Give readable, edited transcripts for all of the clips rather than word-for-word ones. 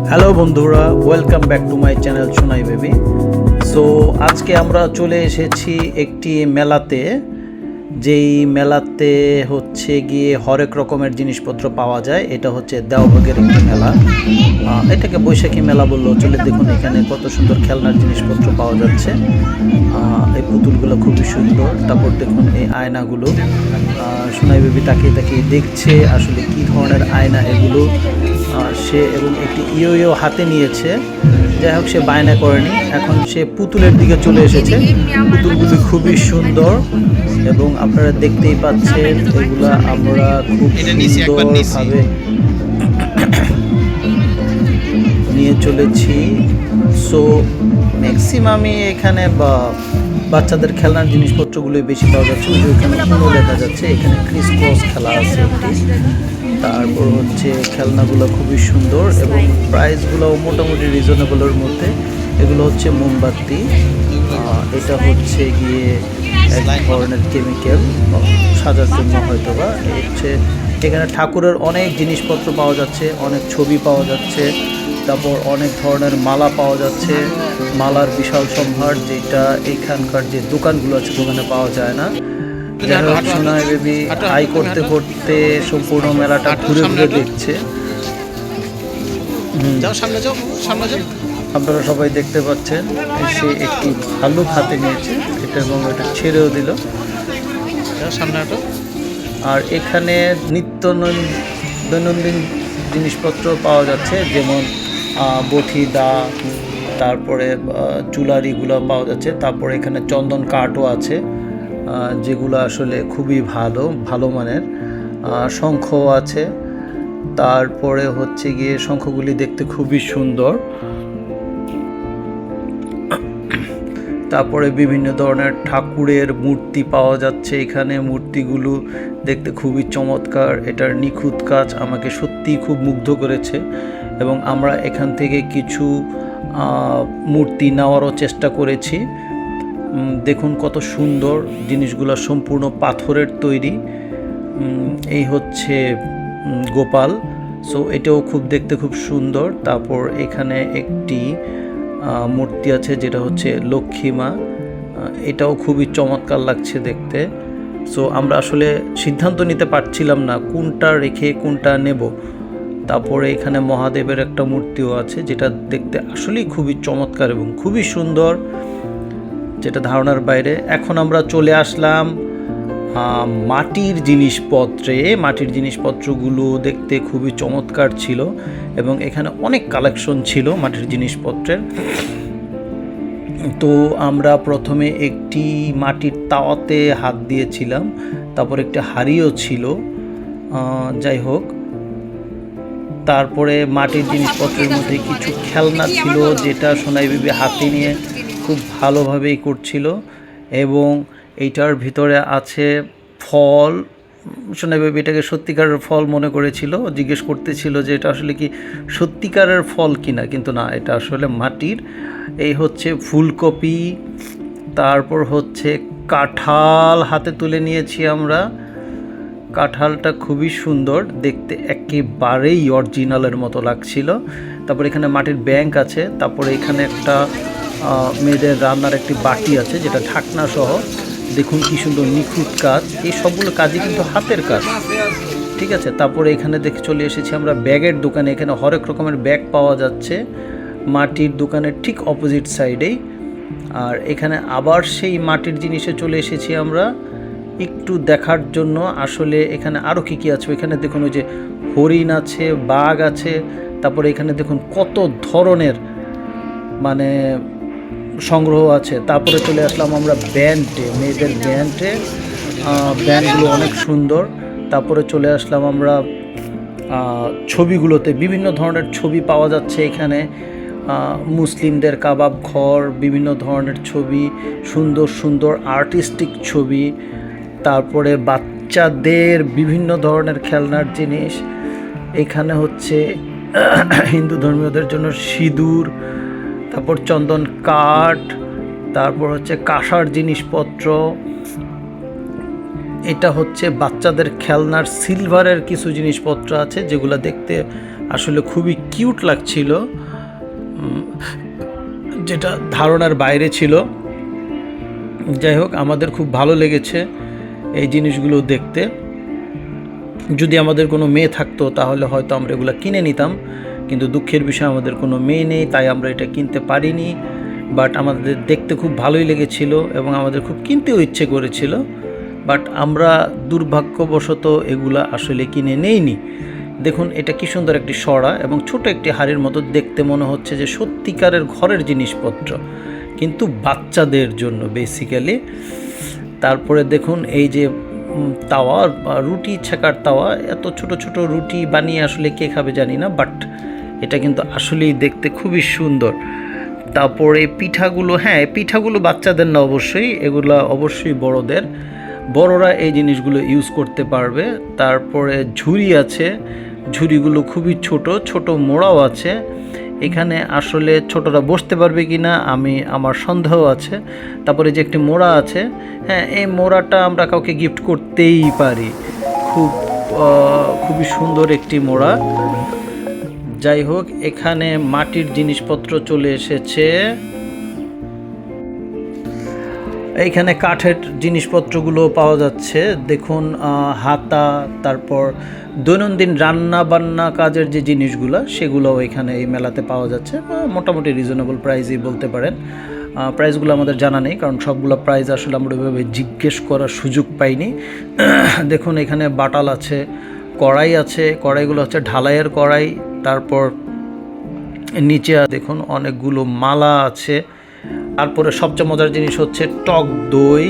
Hello বন্ধুরা, welcome back to my channel Sonai baby. So আজকে আমরা চলে এসেছি একটি মেলাতে, যেই মেলাতে হচ্ছে গিয়ে হরেক রকমের জিনিসপত্র পাওয়া যায়। এটা হচ্ছে দেওভোগের একটি মেলা, এটাকে বৈশাখী মেলা বললেও চলে। দেখুন এখানে কত সুন্দর খেলনার জিনিসপত্র পাওয়া যাচ্ছে। এই পুতুলগুলো খুবই সুন্দর। তারপর দেখুন এই আয়নাগুলো, সোনাই বেবি তাকিয়ে তাকিয়ে দেখছে আসলে কি ধরনের আয়না এগুলো। সে এবং একটি ইয়ো হাতে নিয়েছে। যাই হোক, সে বায়না করেনি, এখন সে পুতুলের দিকে চলে এসেছে। পুতুলগুলি খুবই সুন্দর এবং আপনারা দেখতেই পাচ্ছেন এগুলা আমরা খুব সুন্দরভাবে নিয়ে চলেছি। সো ম্যাক্সিমামই এখানে বাচ্চাদের খেলনার জিনিসপত্রগুলোই বেশি পাওয়া যাচ্ছে। ওইখানে দেখা যাচ্ছে, এখানে ক্রিস ক্রস খেলা আছে একটি। তারপর হচ্ছে খেলনাগুলো খুবই সুন্দর এবং প্রাইসগুলোও মোটামুটি রিজনেবলের মধ্যে। এগুলো হচ্ছে মোমবাতি, এটা হচ্ছে গিয়ে এক ধরনের কেমিক্যাল সাজার জন্য হয়তো বা। হচ্ছে এখানে ঠাকুরের অনেক জিনিসপত্র পাওয়া যাচ্ছে, অনেক ছবি পাওয়া যাচ্ছে। তারপর অনেক ধরনের মালা পাওয়া যাচ্ছে, মালার বিশাল সম্ভার, যেটা এখানকার যে দোকানগুলো আছে দোকানে পাওয়া যায় না। সোনাই বেবি হাই করতে করতে সম্পূর্ণ মেলাটা ঘুরে ঘুরে দেখছে। আপনারা সবাই দেখতে পাচ্ছেন, সে একটি ভাল্লুক হাতে নিয়েছে এটা এবং এটা ছেড়েও দিল। আর এখানে নিত্য দৈনন্দিন জিনিসপত্র পাওয়া যাচ্ছে, যেমন বটি, দা, তারপরে জুয়েলারিগুলো পাওয়া যাচ্ছে। তারপরে এখানে চন্দন কাঠও আছে, যেগুলো আসলে খুবই ভালো মানের। শঙ্খও আছে। তারপরে হচ্ছে গিয়ে শঙ্খগুলি দেখতে খুবই সুন্দর। তারপরে বিভিন্ন ধরনের ঠাকুরের মূর্তি পাওয়া যাচ্ছে এখানে। মূর্তিগুলো দেখতে খুবই চমৎকার, এটার নিখুঁত কাজ আমাকে সত্যিই খুব মুগ্ধ করেছে। এবং আমরা এখান থেকে কিছু মূর্তি নেওয়ারও চেষ্টা করেছি। দেখুন কত সুন্দর জিনিসগুলো, সম্পূর্ণ পাথরের তৈরি। এই হচ্ছে গোপাল। সো এটাও দেখতে খুব সুন্দর। তারপর এখানে একটি মূর্তি আছে যেটা হচ্ছে লক্ষ্মী মা, এটাও খুবই চমৎকার লাগছে দেখতে। সো আমরা আসলে সিদ্ধান্ত নিতে পারছিলাম না কোনটা রেখে কোনটা নেব। তারপরে এখানে মহাদেবের একটা মূর্তিও আছে, যেটা দেখতে আসলেই খুবই চমৎকার এবং খুবই সুন্দর, যেটা ধারণার বাইরে। এখন আমরা চলে আসলাম মাটির জিনিসপত্রগুলো দেখতে খুবই চমৎকার ছিল এবং এখানে অনেক কালেকশন ছিল মাটির জিনিসপত্রের। তো আমরা প্রথমে একটি মাটির তাওয়াতে হাত দিয়েছিলাম, তারপর একটি হাঁড়িও ছিল। যাই হোক, তারপরে মাটির জিনিসপত্রের মধ্যে কিছু খেলনা ছিল, যেটা সোনাই বেবি হাতে নিয়ে খুব ভালোভাবেই করছিল। এবং এইটার ভিতরে আছে ফল। সোনাই বেবি এটাকে সত্যিকারের ফল মনে করেছিল, জিজ্ঞেস করতেছিল যে এটা আসলে কি সত্যিকারের ফল কিনা, কিন্তু না, এটা আসলে মাটির। এই হচ্ছে ফুলকপি। তারপর হচ্ছে কাঁঠাল হাতে তুলে নিয়েছি আমরা। কাঁঠালটা খুবই সুন্দর দেখতে, একেবারেই অরিজিনালের মতো লাগছিল। তারপর এখানে মাটির ব্যাংক আছে। তারপরে এখানে একটা মেয়েদের রান্নার একটি বাটি আছে, যেটা ঢাকনা সহ। দেখুন কি সুন্দর নিখুঁত কাজ, এই সবগুলো কাজই কিন্তু হাতের কাজ, ঠিক আছে। তারপরে এখানে দেখে চলে এসেছি আমরা ব্যাগের দোকানে। এখানে হরেক রকমের ব্যাগ পাওয়া যাচ্ছে মাটির দোকানের ঠিক অপোজিট সাইডেই। আর এখানে আবার সেই মাটির জিনিসে চলে এসেছি আমরা একটু দেখার জন্য। আসলে এখানে আরও কী আছে, এখানে দেখুন ওই যে হরিণ আছে, বাঘ আছে। তারপরে এখানে দেখুন কত ধরনের মানে সংগ্রহ আছে। তারপরে চলে আসলাম আমরা ব্যান্ডে, মেয়েদের ব্যান্ডগুলো অনেক সুন্দর। তারপরে চলে আসলাম আমরা ছবিগুলোতে, বিভিন্ন ধরনের ছবি পাওয়া যাচ্ছে এখানে। মুসলিমদের কাবাব ঘর, বিভিন্ন ধরনের ছবি, সুন্দর সুন্দর আর্টিস্টিক ছবি। তারপরে বাচ্চাদের বিভিন্ন ধরনের খেলনার জিনিস। এখানে হচ্ছে হিন্দু ধর্মীয়দের জন্য সিঁদুর, তারপর চন্দন কাঠ, তারপর হচ্ছে কাঁসার জিনিসপত্র। এটা হচ্ছে বাচ্চাদের খেলনার সিলভারের কিছু জিনিসপত্র আছে, যেগুলো দেখতে আসলে খুবই কিউট লাগছিল, যেটা ধারণার বাইরে ছিল। যাই হোক, আমাদের খুব ভালো লেগেছে এই জিনিসগুলো দেখতে। যদি আমাদের কোনো মেয়ে থাকতো তাহলে হয়তো আমরা এগুলো কিনে নিতাম, কিন্তু দুঃখের বিষয় আমাদের কোনো মেয়ে নেই, তাই আমরা এটা কিনতে পারিনি। বাট আমাদের দেখতে খুব ভালোই লেগেছিল এবং আমাদের খুব কিনতেও ইচ্ছে করেছিল, বাট আমরা দুর্ভাগ্যবশত এগুলা আসলে কিনে নেইনি। দেখুন এটা কি সুন্দর একটি সরা এবং ছোট একটি হাড়ির মতো, দেখতে মনে হচ্ছে যে সত্যিকারের ঘরের জিনিসপত্র, কিন্তু বাচ্চাদের জন্য বেসিক্যালি। তারপরে দেখুন এই যে তাওয়া, রুটি ছেঁকার তাওয়া, এত ছোট ছোট রুটি বানিয়ে আসলে কে খাবে জানি না, বাট এটা কিন্তু আসলেই দেখতে খুবই সুন্দর। তারপরে পিঠাগুলো, হ্যাঁ পিঠাগুলো বাচ্চাদের না অবশ্যই, এগুলো অবশ্যই বড়দের, বড়রা এই জিনিসগুলো ইউজ করতে পারবে। তারপরে ঝুড়ি আছে, ঝুড়িগুলো খুবই ছোট ছোট, মোড়াও আছে। এখানে আসলে ছোটরা বসতে পারবে কি না আমার সন্দেহ আছে। তারপরে যে একটি মোড়া আছে, হ্যাঁ এই মোড়াটা আমরা কাউকে গিফট করতেই পারি, খুবই সুন্দর একটি মোড়া। যাই হোক, এখানে মাটির জিনিসপত্র চলে এসেছে, এইখানে কাঠের জিনিসপত্রগুলো পাওয়া যাচ্ছে। দেখুন হাতা, তারপর দৈনন্দিন রান্না বান্না কাজের যে জিনিসগুলো সেগুলোও এখানে এই মেলাতে পাওয়া যাচ্ছে, মোটামুটি রিজনেবল প্রাইসই বলতে পারেন। প্রাইসগুলো আমাদের জানা নেই, কারণ সবগুলো প্রাইস আসলে আমরা ওইভাবে জিজ্ঞেস করার সুযোগ পাইনি। দেখুন এখানে বাটাল আছে, কড়াই আছে, কড়াইগুলো হচ্ছে ঢালাইয়ের কড়াই। তারপর নিচে দেখুন অনেকগুলো মালা আছে। তারপরে সবচেয়ে মজার জিনিস হচ্ছে টক দই।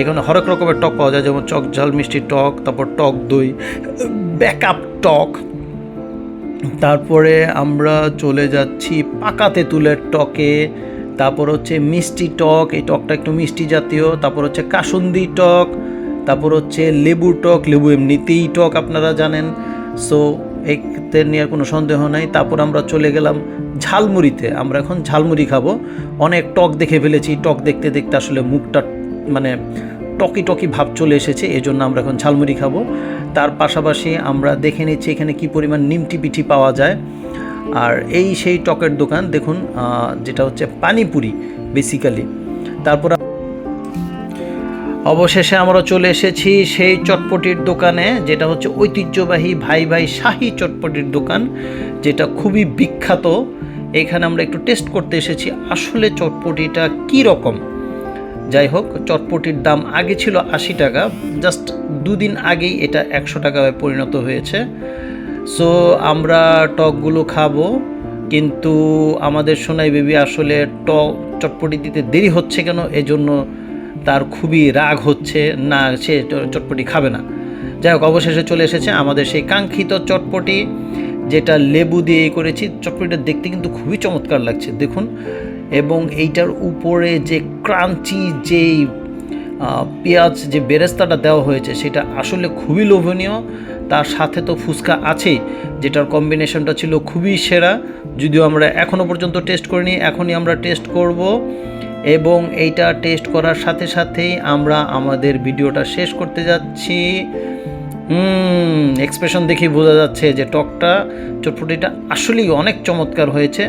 এখানে হরেক রকমের টক পাওয়া যায়, যেমন চক ঝাল মিষ্টি টক, তারপর টক দই, ব্যাকআপ টক। তারপরে আমরা চলে যাচ্ছি পাকা তেঁতুলের টকে। তারপর হচ্ছে মিষ্টি টক, এই টকটা একটু মিষ্টি জাতীয়। তারপর হচ্ছে কাসুন্দি টক, তারপর হচ্ছে লেবুর টক, লেবু এমনিতেই টক আপনারা জানেন, সো এতে নিয়ে কোনো সন্দেহ নাই। তারপর আমরা চলে গেলাম ঝালমুড়িতে, আমরা এখন ঝালমুড়ি খাবো। অনেক টক দেখে ফেলেছি, টক দেখতে দেখতে আসলে মুখটা মানে টকি টকি ভাব চলে এসেছে, এজন্য আমরা এখন ঝালমুড়ি খাবো। তার পাশাপাশি আমরা দেখে নিচ্ছি এখানে কি পরিমাণ নিমটি পিঠি পাওয়া যায়। আর এই সেই টকের দোকান দেখুন, যেটা হচ্ছে পানিপুরি বেসিক্যালি। তারপর অবশেষে আমরা চলে এসেছি সেই চটপটির দোকানে, যেটা হচ্ছে ঐতিহ্যবাহী ভাই ভাই শাহী চটপটির দোকান, যেটা খুবই বিখ্যাত। এখানে আমরা একটু টেস্ট করতে এসেছি আসলে চটপটিটা কী রকম। যাই হোক, চটপটির দাম আগে ছিল 80 টাকা, জাস্ট দুদিন আগেই এটা 100 টাকায় পরিণত হয়েছে। সো আমরা টকগুলো খাবো, কিন্তু আমাদের সোনাই বেবি আসলে চটপটি দিতে দেরি হচ্ছে কেন, এজন্য তার খুবই রাগ হচ্ছে, না সে চটপটি খাবে না। যাই হোক, অবশেষে চলে এসেছে আমাদের সেই কাঙ্ক্ষিত চটপটি, যেটা লেবু দিয়ে করেছি। চটপটিটা দেখতে কিন্তু খুবই চমৎকার লাগছে দেখুন, এবং এইটার উপরে যে ক্রাঞ্চি যেই পেঁয়াজ যে বেরেস্তাটা দেওয়া হয়েছে সেটা আসলে খুবই লোভনীয়। তার সাথে তো ফুচকা আছেই, যেটার কম্বিনেশনটা ছিল খুবই সেরা। যদিও আমরা এখনও পর্যন্ত টেস্ট করিনি, এখনই আমরা টেস্ট করব, এবং এইটা টেস্ট করার সাথে সাথেই আমরা আমাদের ভিডিওটা শেষ করতে যাচ্ছি। এক্সপ্রেশন দেখেই বোঝা যাচ্ছে যে চটপটিটা আসলেই অনেক চমৎকার হয়েছে।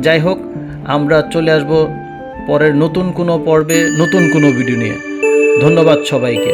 যাই হোক, আমরা চলে আসব পরের নতুন কোনো পর্বে নতুন কোনো ভিডিও নিয়ে। ধন্যবাদ সবাইকে।